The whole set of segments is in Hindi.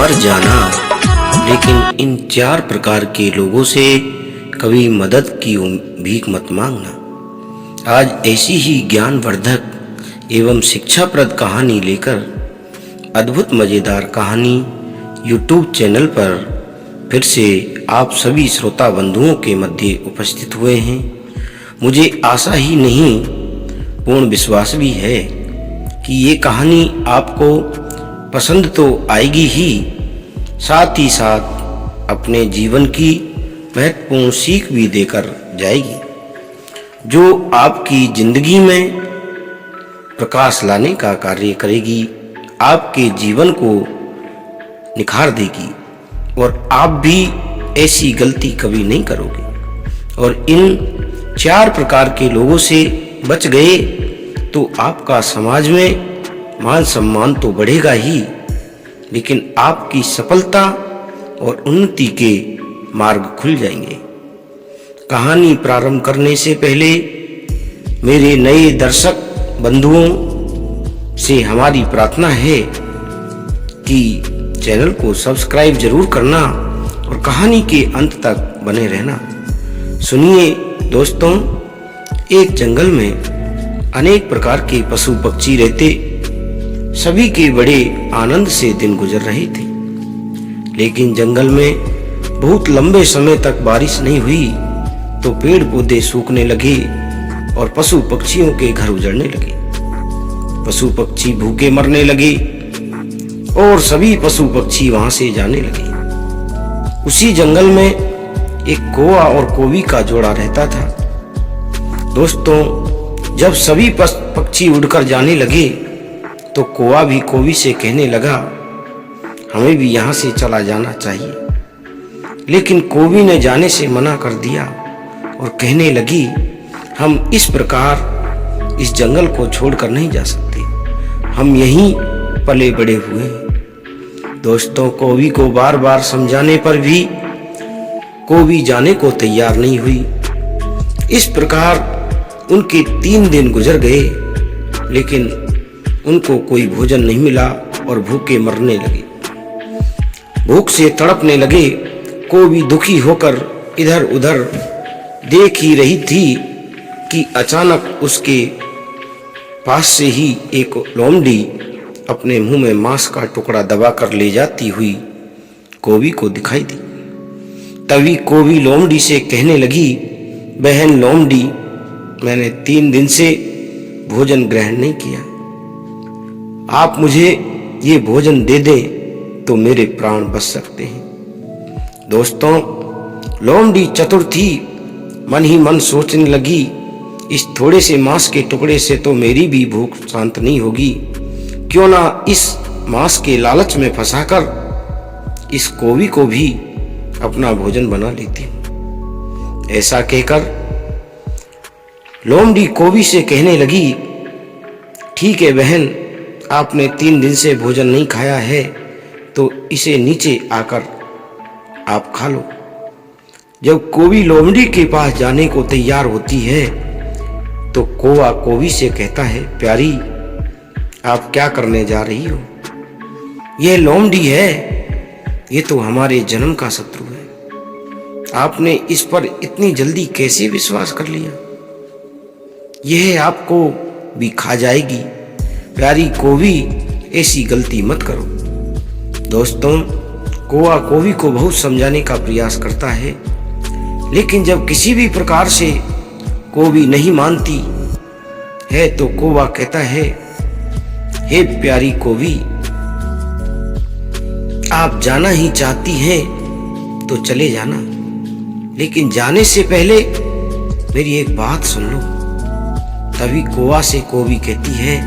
मर जाना, लेकिन इन 4 प्रकार के लोगों से कभी मदद की भीख मत मांगना। आज ऐसी ही ज्ञानवर्धक एवं शिक्षाप्रद कहानी लेकर अद्भुत मज़ेदार कहानी यूट्यूब चैनल पर फिर से आप सभी श्रोता बंधुओं के मध्य उपस्थित हुए हैं। मुझे आशा ही नहीं, पूर्ण विश्वास भी है कि ये कहानी आपको पसंद तो आएगी ही, साथ ही साथ अपने जीवन की महत्वपूर्ण सीख भी देकर जाएगी, जो आपकी जिंदगी में प्रकाश लाने का कार्य करेगी, आपके जीवन को निखार देगी और आप भी ऐसी गलती कभी नहीं करोगे। और इन 4 प्रकार के लोगों से बच गए तो आपका समाज में मान सम्मान तो बढ़ेगा ही, लेकिन आपकी सफलता और उन्नति के मार्ग खुल जाएंगे। कहानी प्रारंभ करने से पहले मेरे नए दर्शक बंधुओं से हमारी प्रार्थना है कि चैनल को सब्सक्राइब जरूर करना और कहानी के अंत तक बने रहना। सुनिए दोस्तों, एक जंगल में अनेक प्रकार के पशु पक्षी रहते, सभी के बड़े आनंद से दिन गुजर रहे थे। लेकिन जंगल में बहुत लंबे समय तक बारिश नहीं हुई तो पेड़ पौधे सूखने लगे और पशु पक्षियों के घर उजड़ने लगे। पशु पक्षी भूखे मरने लगे और सभी पशु पक्षी वहां से जाने लगे। उसी जंगल में एक कौवा और कोवी का जोड़ा रहता था। दोस्तों, जब सभी पक्षी उड़कर जाने लगे तो कौवा भी कोवी से कहने लगा, हमें भी यहाँ से चला जाना चाहिए। लेकिन कोवी ने जाने से मना कर दिया और कहने लगी, हम इस प्रकार इस जंगल को छोड़कर नहीं जा सकते, हम यहीं पले बड़े हुए हैं। दोस्तों, कोवी को बार बार समझाने पर भी कोवी जाने को तैयार नहीं हुई। इस प्रकार उनके 3 दिन गुजर गए, लेकिन उनको कोई भोजन नहीं मिला और भूखे मरने लगे, भूख से तड़पने लगे। कोवी दुखी होकर इधर उधर देख ही रही थी कि अचानक उसके पास से ही एक लोमड़ी अपने मुंह में मांस का टुकड़ा दबाकर ले जाती हुई कोवी को दिखाई दी। तभी कोवी लोमड़ी से कहने लगी, बहन लोमड़ी, मैंने 3 दिन से भोजन ग्रहण नहीं किया, आप मुझे ये भोजन दे दें तो मेरे प्राण बच सकते हैं। दोस्तों, लोमड़ी चतुर थी, मन ही मन सोचने लगी, इस थोड़े से मांस के टुकड़े से तो मेरी भी भूख शांत नहीं होगी, क्यों ना इस मांस के लालच में फंसाकर इस कोवी को भी अपना भोजन बना लेती हूँ। ऐसा कहकर लोमड़ी कोवी से कहने लगी, ठीक है बहन, आपने 3 दिन से भोजन नहीं खाया है तो इसे नीचे आकर आप खा लो। जब कोवी लोमड़ी के पास जाने को तैयार होती है तो कौवा कोवी से कहता है, प्यारी, आप क्या करने जा रही हो? यह लोमड़ी है, ये तो हमारे जन्म का शत्रु है, आपने इस पर इतनी जल्दी कैसे विश्वास कर लिया? यह आपको भी खा जाएगी। प्यारी कोवी, ऐसी गलती मत करो। दोस्तों, कौवा कोवी को बहुत समझाने का प्रयास करता है, लेकिन जब किसी भी प्रकार से कोवी नहीं मानती है तो कौवा कहता है, हे प्यारी कोवी, आप जाना ही चाहती हैं तो चले जाना, लेकिन जाने से पहले मेरी एक बात सुन लो। तभी कौवा से कोवी कहती है,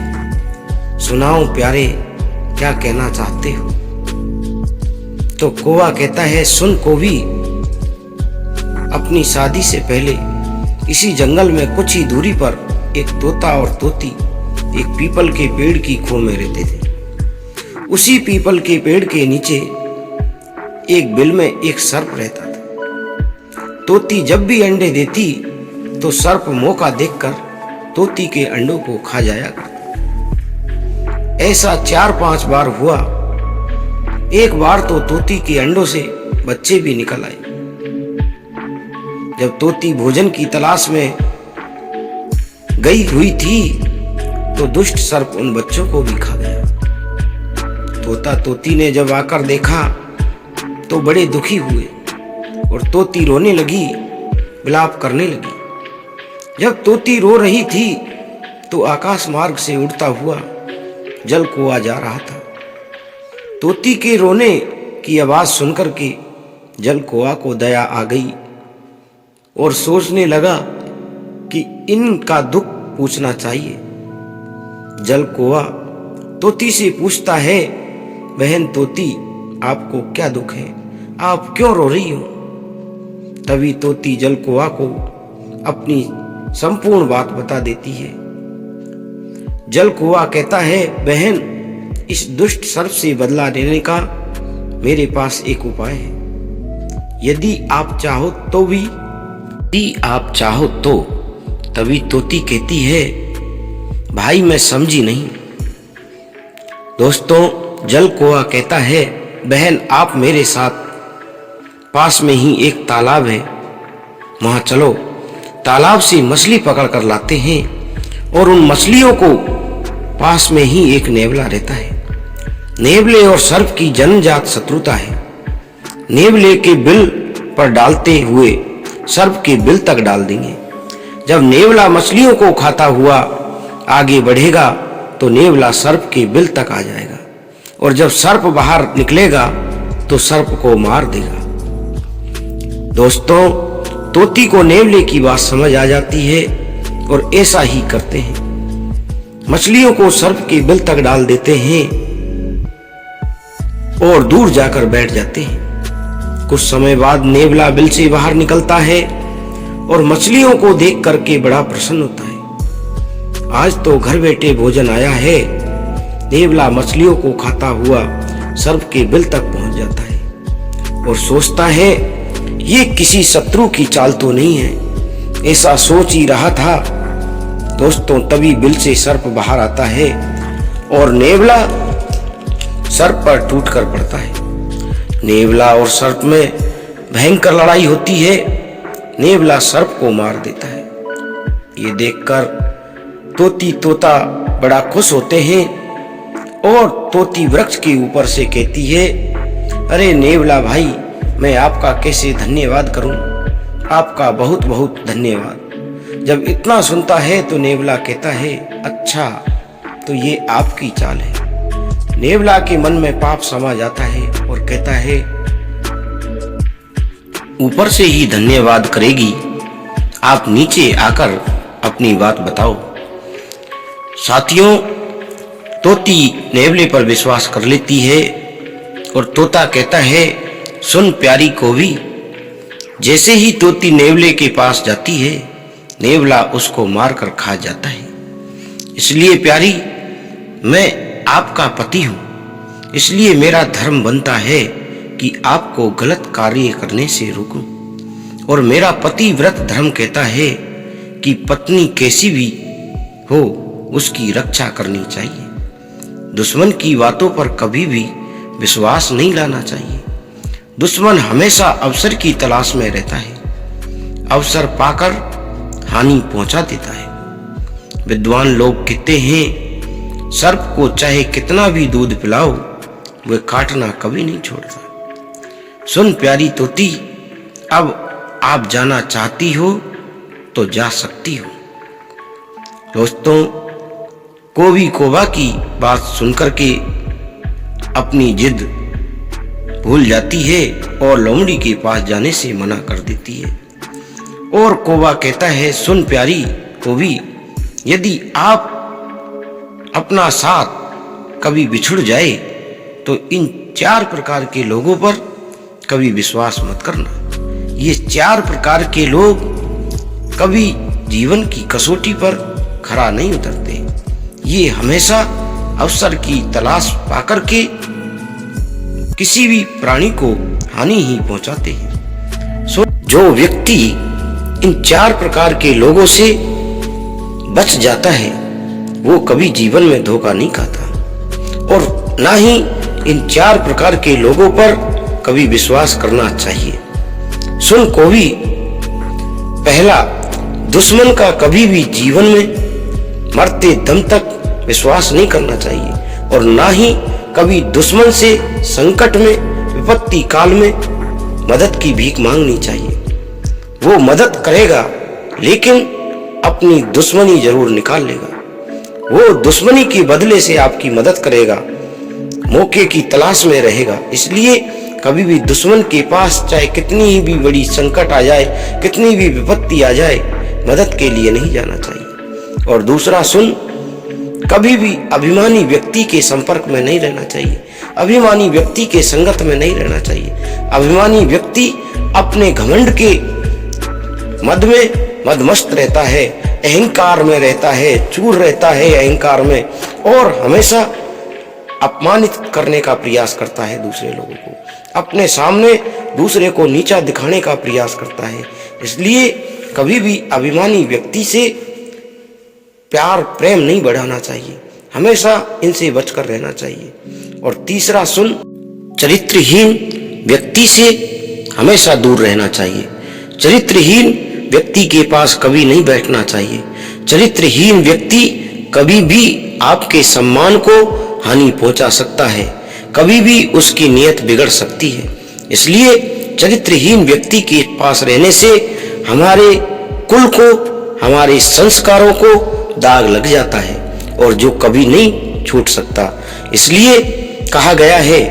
सुनाओ प्यारे, क्या कहना चाहते हो? तो कौवा कहता है, सुन कोवी, अपनी शादी से पहले इसी जंगल में कुछ ही दूरी पर एक तोता और तोती एक पीपल के पेड़ की खो में रहते थे। उसी पीपल के पेड़ के नीचे एक बिल में एक सर्प रहता था। तोती जब भी अंडे देती तो सर्प मौका देखकर तोती के अंडों को खा जाया करता। ऐसा 4-5 बार हुआ एक बार तो तोती के अंडों से बच्चे भी निकल आए। जब तोती भोजन की तलाश में गई हुई थी तो दुष्ट सर्प उन बच्चों को भी खा गया। तोता तोती ने जब आकर देखा तो बड़े दुखी हुए और तोती रोने लगी, विलाप करने लगी। जब तोती रो रही थी तो आकाश मार्ग से उड़ता हुआ जल कुआं जा रहा था। तोती के रोने की आवाज सुनकर के जल कुआं को दया आ गई और सोचने लगा कि इनका दुख पूछना चाहिए। जल कुआं तोती से पूछता है, बहन तोती, आपको क्या दुख है? आप क्यों रो रही हो? तभी तोती जल कुआं को अपनी संपूर्ण बात बता देती है। जल कुआं कहता है, बहन, इस दुष्ट सर्प से बदला लेने का मेरे पास एक उपाय है। यदि आप चाहो तो भी, यदि आप चाहो तो। तभी तोती कहती है, भाई मैं समझी नहीं। दोस्तों, जल कुआं कहता है, बहन आप मेरे साथ, पास में ही एक तालाब है, वहां चलो। तालाब से मछली पकड़ कर लाते हैं और उन मछलियों को पास में ही एक नेवला रहता है। नेवले और सर्प की जन्मजात शत्रुता है। नेवले के बिल पर डालते हुए सर्प के बिल तक डाल देंगे। जब नेवला मछलियों को खाता हुआ आगे बढ़ेगा तो नेवला सर्प के बिल तक आ जाएगा और जब सर्प बाहर निकलेगा तो सर्प को मार देगा। दोस्तों, तोती को नेवले की बात समझ आ जाती है और ऐसा ही करते हैं। मछलियों को सर्प के बिल तक डाल देते हैं और दूर जाकर बैठ जाते हैं। कुछ समय बाद नेवला बिल से बाहर निकलता है और मछलियों को देख करके बड़ा प्रसन्न होता है। आज तो घर बैठे भोजन आया है। नेवला मछलियों को खाता हुआ सर्प के बिल तक पहुंच जाता है और सोचता है, ये किसी शत्रु की चाल तो नहीं है। ऐसा सोच ही रहा था। दोस्तों, तभी बिल से सर्प बाहर आता है और नेवला सर्प पर टूट कर पड़ता है। नेवला और सर्प में भयंकर लड़ाई होती है। नेवला सर्प को मार देता है। ये देखकर तोती तोता बड़ा खुश होते हैं और तोती वृक्ष के ऊपर से कहती है, अरे नेवला भाई, मैं आपका कैसे धन्यवाद करूं? आपका बहुत बहुत धन्यवाद। जब इतना सुनता है तो नेवला कहता है, अच्छा तो ये आपकी चाल है। नेवला के मन में पाप समा जाता है और कहता है, ऊपर से ही धन्यवाद करेगी, आप नीचे आकर अपनी बात बताओ। साथियों, तोती नेवले पर विश्वास कर लेती है और तोता कहता है, सुन प्यारी कोवी। जैसे ही तोती नेवले के पास जाती है, नेवला उसको मारकर खा जाता है। इसलिए प्यारी, मैं आपका पति हूं, इसलिए मेरा धर्म बनता है कि आपको गलत कार्य करने से रोकूं। और मेरा पतिव्रत धर्म कहता है कि पत्नी कैसी भी हो उसकी रक्षा करनी चाहिए। दुश्मन की बातों पर कभी भी विश्वास नहीं लाना चाहिए। दुश्मन हमेशा अवसर की तलाश में रहता है, अवसर पाकर हानि पहुंचा देता है। विद्वान लोग कहते हैं, सर्प को चाहे कितना भी दूध पिलाओ, वह काटना कभी नहीं छोड़ता। सुन प्यारी तोती, अब आप जाना चाहती हो तो जा सकती हो। दोस्तों, कोवी कोवा की बात सुनकर के अपनी जिद भूल जाती है और लोमड़ी के पास जाने से मना कर देती है। और कोवा कहता है, सुन प्यारी कोवी, यदि आप अपना साथ कभी बिछुड़ जाए तो इन 4 प्रकार के लोगों पर कभी विश्वास मत करना। ये 4 प्रकार के लोग कभी जीवन की कसौटी पर खरा नहीं उतरते। ये हमेशा अवसर की तलाश पाकर के किसी भी प्राणी को हानि ही पहुंचाते हैं। जो व्यक्ति इन 4 प्रकार के लोगों से बच जाता है वो कभी जीवन में धोखा नहीं खाता और ना ही इन 4 प्रकार के लोगों पर कभी विश्वास करना चाहिए। सुन को भी पहला, दुश्मन का कभी भी जीवन में मरते दम तक विश्वास नहीं करना चाहिए और ना ही कभी दुश्मन से संकट में, विपत्ति काल में मदद की भीख मांगनी चाहिए। वो मदद करेगा लेकिन अपनी दुश्मनी जरूर निकाल लेगा। वो दुश्मनी के बदले से आपकी मदद करेगा, मौके की तलाश में रहेगा। इसलिए कभी भी दुश्मन के पास चाहे कितनी ही भी बड़ी संकट आ जाए, कितनी भी विपत्ति आ जाए, मदद के लिए नहीं जाना चाहिए। और दूसरा, सुन, कभी भी अभिमानी व्यक्ति के संपर्क में नहीं रहना चाहिए, अभिमानी व्यक्ति के संगत में नहीं रहना चाहिए। अभिमानी व्यक्ति अपने घमंड के मद में मदमस्त रहता है, अहंकार में रहता है, चूर रहता है अहंकार में और हमेशा अपमानित करने का प्रयास करता है दूसरे लोगों को, अपने सामने दूसरे को नीचा दिखाने का प्रयास करता है। इसलिए कभी भी अभिमानी व्यक्ति से प्यार प्रेम नहीं बढ़ाना चाहिए, हमेशा इनसे बचकर रहना चाहिए। और तीसरा, सुन, चरित्रहीन व्यक्ति से हमेशा दूर रहना चाहिए। चरित्रहीन व्यक्ति के पास कभी नहीं बैठना चाहिए। चरित्रहीन व्यक्ति कभी भी आपके सम्मान को हानि पहुंचा सकता है, कभी भी उसकी नीयत बिगड़ सकती है। इसलिए चरित्रहीन व्यक्ति के पास रहने से हमारे कुल को, हमारे संस्कारों को दाग लग जाता है और जो कभी नहीं छूट सकता। इसलिए कहा गया है,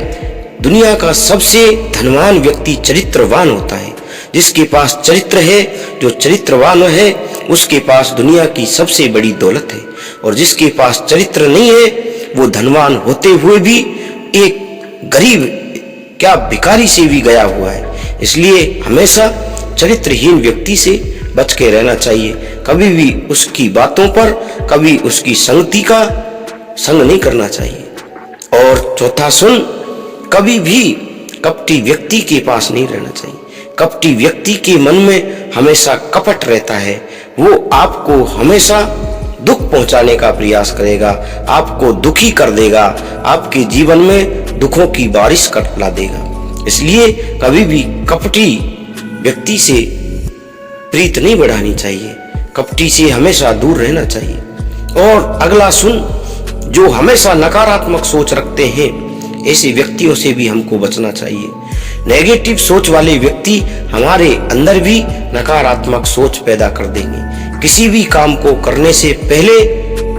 दुनिया का सबसे धनवान व्यक्ति चरित्रवान होता है। जिसके पास चरित्र है, जो चरित्रवान है, उसके पास दुनिया की सबसे बड़ी दौलत है। और जिसके पास चरित्र नहीं है, वो धनवान होते हुए भी एक गरीब, क्या भिखारी से भी गया हुआ है। इसलिए हमेशा चरित्रहीन व्यक्ति से बच के रहना चाहिए, कभी भी उसकी बातों पर, कभी उसकी संगति का संग नहीं करना चाहिए। और चौथा, सुन, कभी भी कपटी व्यक्ति के पास नहीं रहना चाहिए। कपटी व्यक्ति के मन में हमेशा कपट रहता है, वो आपको हमेशा दुख पहुंचाने का प्रयास करेगा, आपको दुखी कर देगा, आपके जीवन में दुखों की बारिश कर ला देगा। इसलिए कभी भी कपटी व्यक्ति से प्रीत नहीं बढ़ानी चाहिए, कपटी से हमेशा दूर रहना चाहिए। और अगला, सुन, जो हमेशा नकारात्मक सोच रखते हैं, ऐसे व्यक्तियों से भी हमको बचना चाहिए। नेगेटिव सोच वाले व्यक्ति हमारे अंदर भी नकारात्मक सोच पैदा कर देंगे। किसी भी काम को करने से पहले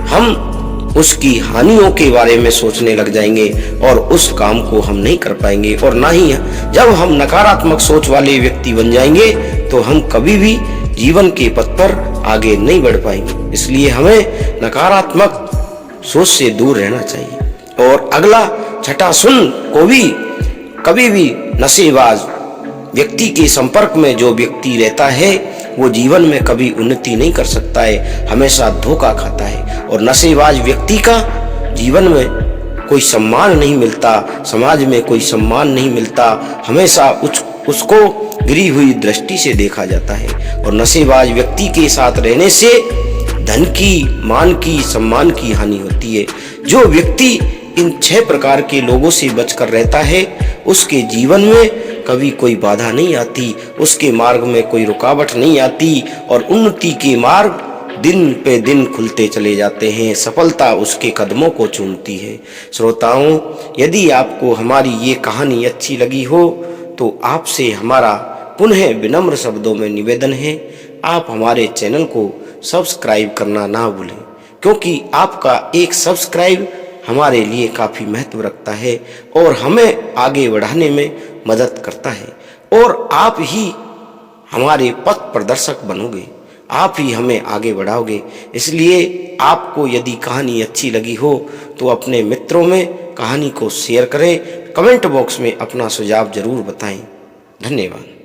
हम उसकी हानियों के बारे में सोचने लग जाएंगे और उस काम को हम नहीं कर पाएंगे। और ना ही जब हम नकारात्मक सोच वाले व्यक्ति बन जाएंगे तो हम कभी भी जीवन के पथ पर आगे नहीं बढ़ पाएंगे। इसलिए हमें नकारात्मक सोच से दूर रहना चाहिए। और अगला, छठा, सुन, कभी भी नशेबाज व्यक्ति के संपर्क में जो व्यक्ति रहता है, वो जीवन में कभी उन्नति नहीं कर सकता है, हमेशा धोखा खाता है। और नशेबाज व्यक्ति का जीवन में कोई सम्मान नहीं मिलता, समाज में कोई सम्मान नहीं मिलता, हमेशा उसको गिरी हुई दृष्टि से देखा जाता है। और नशेबाज व्यक्ति के साथ रहने से धन की, मान की, सम्मान की हानि होती है। जो व्यक्ति इन 6 प्रकार के लोगों से बचकर रहता है, उसके जीवन में कभी कोई बाधा नहीं आती, उसके मार्ग में कोई रुकावट नहीं आती और उन्नति के मार्ग दिन पे दिन खुलते चले जाते हैं, सफलता उसके कदमों को चूमती है। श्रोताओं, यदि आपको हमारी ये कहानी अच्छी लगी हो तो आपसे हमारा पुनः विनम्र शब्दों में निवेदन है, आप हमारे चैनल को सब्सक्राइब करना ना भूलें, क्योंकि आपका एक सब्सक्राइब हमारे लिए काफ़ी महत्व रखता है और हमें आगे बढ़ाने में मदद करता है। और आप ही हमारे पथ प्रदर्शक बनोगे, आप ही हमें आगे बढ़ाओगे। इसलिए आपको यदि कहानी अच्छी लगी हो तो अपने मित्रों में कहानी को शेयर करें, कमेंट बॉक्स में अपना सुझाव जरूर बताएं। धन्यवाद।